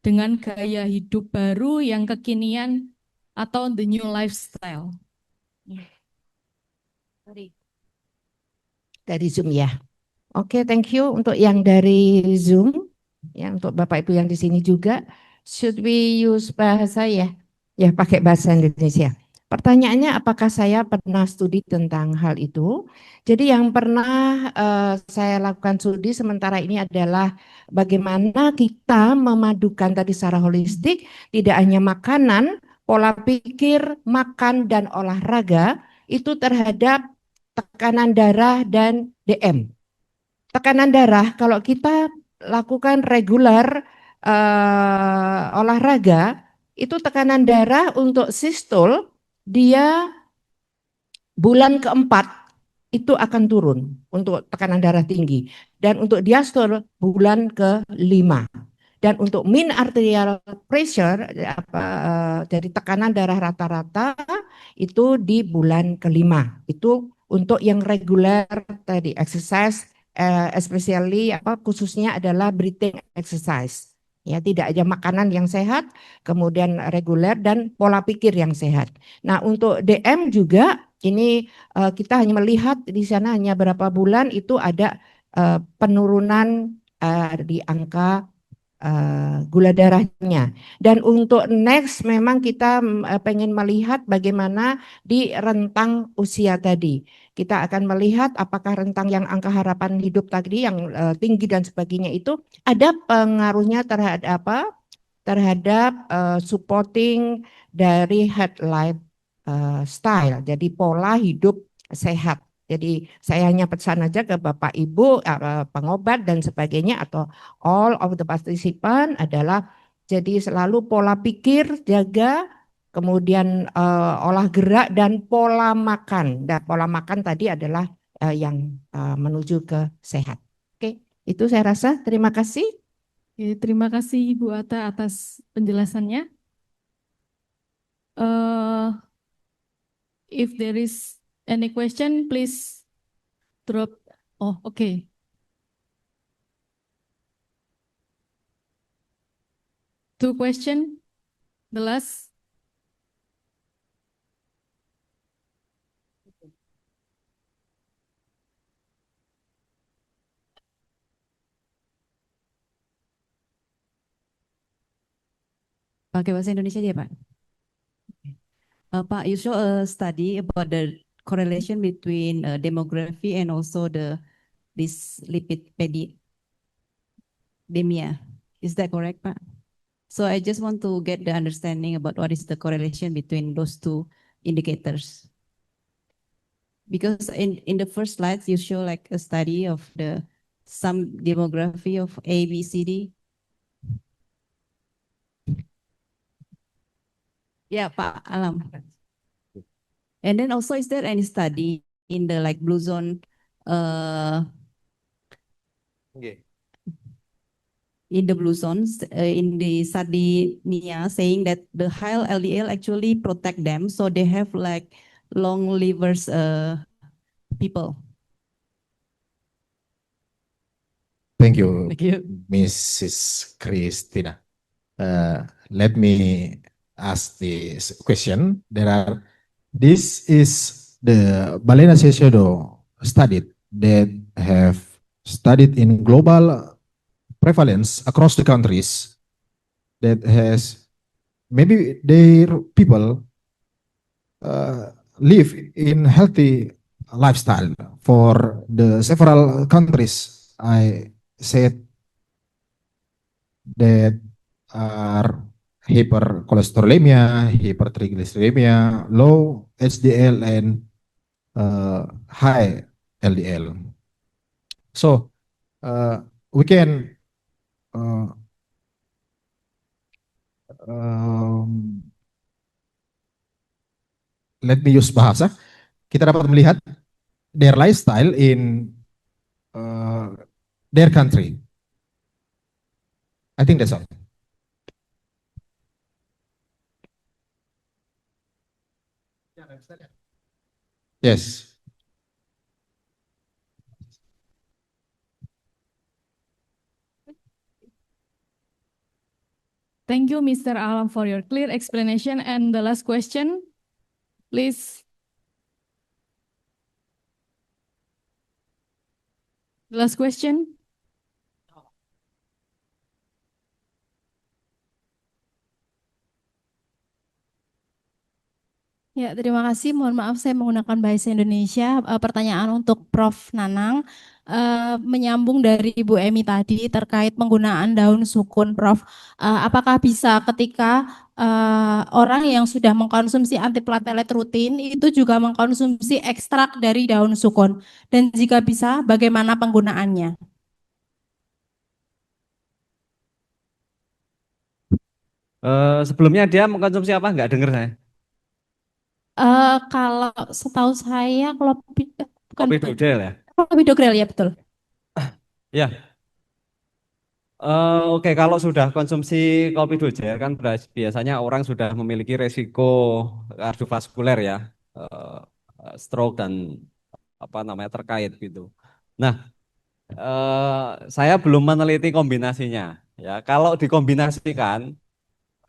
[SPEAKER 2] dengan gaya hidup baru yang kekinian atau the new lifestyle?
[SPEAKER 3] Dari Zoom ya. Oke, thank you untuk yang dari Zoom. Ya, untuk Bapak Ibu yang di sini juga. Should we use bahasa ya? Ya, pakai bahasa Indonesia. Pertanyaannya apakah saya pernah studi tentang hal itu? Jadi yang pernah saya lakukan studi sementara ini adalah bagaimana kita memadukan tadi secara holistik, tidak hanya makanan, pola pikir, makan, dan olahraga, itu terhadap tekanan darah dan DM. Tekanan darah, kalau kita lakukan regular olahraga, itu tekanan darah untuk sistol, dia bulan keempat itu akan turun untuk tekanan darah tinggi. Dan untuk diastol bulan ke-5. Dan untuk mean arterial pressure, dari tekanan darah rata-rata itu di bulan ke-5. Itu untuk yang reguler tadi exercise, especially khususnya adalah breathing exercise. Ya, tidak aja makanan yang sehat, kemudian reguler dan pola pikir yang sehat. Nah, untuk DM juga ini kita hanya melihat di sana hanya berapa bulan itu ada penurunan di angka gula darahnya. Dan untuk next memang kita pengen melihat bagaimana di rentang usia tadi. Kita akan melihat apakah rentang yang angka harapan hidup tadi yang tinggi dan sebagainya itu ada pengaruhnya terhadap apa? Terhadap supporting dari health life style. Jadi pola hidup sehat. Jadi saya hanya pesan aja ke Bapak Ibu pengobat dan sebagainya atau all of the participant adalah jadi selalu pola pikir jaga, kemudian olah gerak dan pola makan. Dan pola makan tadi adalah yang menuju ke sehat. Oke, itu saya rasa. Terima kasih.
[SPEAKER 2] Oke, terima kasih Ibu Ata atas penjelasannya. If there is any question, please drop. Oh, okay. Two question. The last.
[SPEAKER 5] Pakai bahasa Indonesia dia, Pak. Pak, you show a study about the correlation between demography and also this lipidemia. Is that correct, Pak? So I just want to get the understanding about what is the correlation between those two indicators. Because in the first slides, you show like a study of some demography of A, B, C, D.
[SPEAKER 6] Yeah, Pak Alam. And then also, is there any study in the like blue zone,
[SPEAKER 1] Okay.
[SPEAKER 6] in the blue zones, in the Sardinia, saying that the high LDL actually protect them, so they have like long livers, people.
[SPEAKER 4] Thank you,
[SPEAKER 6] Thank you.
[SPEAKER 4] Mrs. Christina. Let me ask this question. This is the Balena Seychelles study that have studied in global prevalence across the countries that has maybe their people live in healthy lifestyle for the several countries. I said that are hypercholesterolemia, hypertriglyceridemia, low HDL, and high LDL. So we can um, let me use bahasa. Kita dapat melihat their lifestyle in their country. I think that's all. Yes.
[SPEAKER 2] Thank you, Mr. Alam, for your clear explanation. And the last question, please. The last question. Ya, terima kasih. Mohon maaf saya menggunakan bahasa Indonesia. Pertanyaan untuk Prof. Nanang, menyambung dari Ibu Emi tadi terkait penggunaan daun sukun, Prof. Apakah bisa ketika orang yang sudah mengkonsumsi antiplatelet rutin itu juga mengkonsumsi ekstrak dari daun sukun? Dan jika bisa, bagaimana penggunaannya?
[SPEAKER 1] Sebelumnya dia mengkonsumsi apa? Nggak dengar saya.
[SPEAKER 2] Kalau setahu saya, bukan
[SPEAKER 1] Clopidogrel ya?
[SPEAKER 2] Clopidogrel, ya betul.
[SPEAKER 1] Ya. Oke, kalau sudah konsumsi clopidogrel kan biasanya orang sudah memiliki resiko kardiovaskuler ya, stroke dan apa namanya terkait gitu. Nah, saya belum meneliti kombinasinya. Ya, kalau dikombinasikan,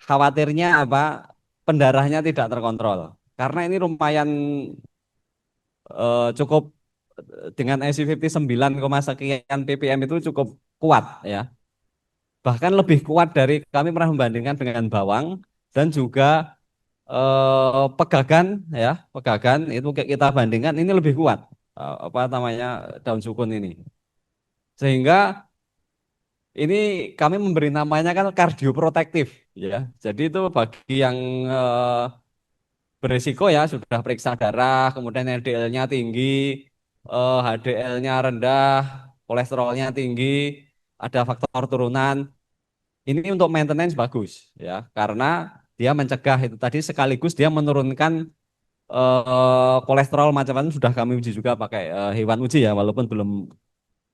[SPEAKER 1] khawatirnya apa? Pendarahannya tidak terkontrol. Karena ini lumayan cukup dengan IC50 9, sekian ppm itu cukup kuat ya. Bahkan lebih kuat dari kami pernah membandingkan dengan bawang dan juga pegagan ya, pegagan itu kita bandingkan ini lebih kuat apa namanya daun sukun ini. Sehingga ini kami memberi namanya kan kardioprotektif ya. Jadi itu bagi yang berisiko ya sudah periksa darah, kemudian LDL-nya tinggi, HDL-nya rendah, kolesterolnya tinggi, ada faktor turunan. Ini untuk maintenance bagus ya, karena dia mencegah itu tadi sekaligus dia menurunkan kolesterol macam-macam sudah kami uji juga pakai hewan uji ya, walaupun belum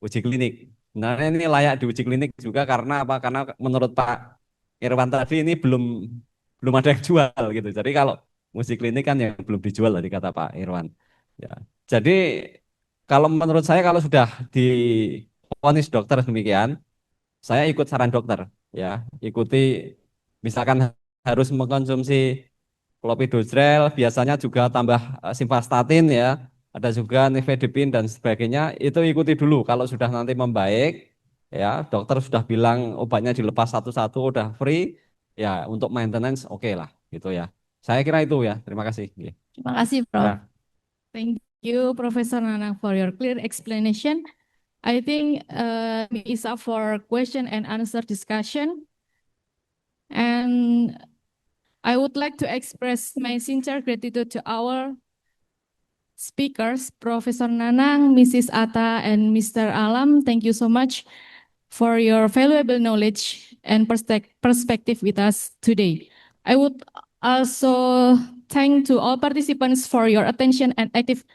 [SPEAKER 1] uji klinik. Sebenarnya ini layak diuji klinik juga karena apa? Karena menurut Pak Irwan tadi ini belum ada yang jual gitu. Jadi kalau uji klinik kan yang belum dijual tadi kata Pak Irwan. Ya. Jadi kalau menurut saya kalau sudah divonis dokter demikian, saya ikut saran dokter ya, ikuti misalkan harus mengkonsumsi clopidogrel, biasanya juga tambah simvastatin ya, ada juga nifedipin dan sebagainya, itu ikuti dulu. Kalau sudah nanti membaik ya, dokter sudah bilang obatnya dilepas satu-satu udah free ya, untuk maintenance oke lah gitu ya. Saya kira itu ya. Terima kasih.
[SPEAKER 2] Terima kasih, Prof.
[SPEAKER 1] Ya.
[SPEAKER 2] Thank you, Professor Nanang, for your clear explanation. I think it's up for question and answer discussion. And I would like to express my sincere gratitude to our speakers, Professor Nanang, Mrs. Atta, and Mr. Alam. Thank you so much for your valuable knowledge and perspective with us today. I would Also, thank to all participants for your attention and active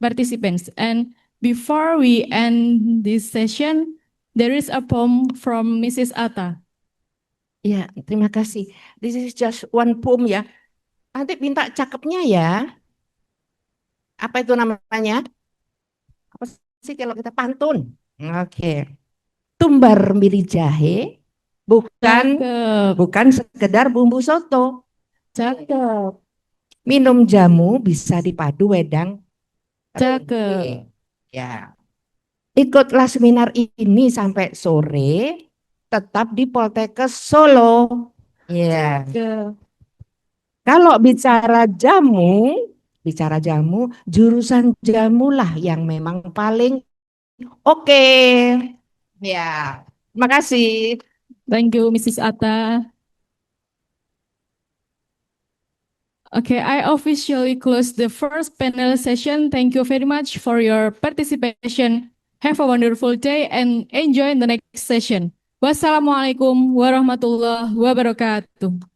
[SPEAKER 2] participants. And before we end this session, there is a poem from Mrs. Atta.
[SPEAKER 3] Ya, terima kasih. This is just one poem ya. Nanti minta cakepnya ya. Apa itu namanya? Apa sih kalau kita pantun? Oke. Tumbar miri jahe bukan
[SPEAKER 2] Cakep,
[SPEAKER 3] sekedar bumbu soto.
[SPEAKER 2] cakep,
[SPEAKER 3] Minum jamu bisa dipadu wedang.
[SPEAKER 2] cakep.
[SPEAKER 3] Ya. Ikutlah seminar ini sampai sore, tetap di Poltekkes Solo. Ya.
[SPEAKER 2] Cakep.
[SPEAKER 3] Kalau bicara jamu, jurusan jamulah yang memang paling oke. Ya. Terima kasih.
[SPEAKER 2] Thank you, Mrs. Atta. Okay, I officially close the first panel session. Thank you very much for your participation. Have a wonderful day and enjoy the next session. Wassalamualaikum warahmatullahi wabarakatuh.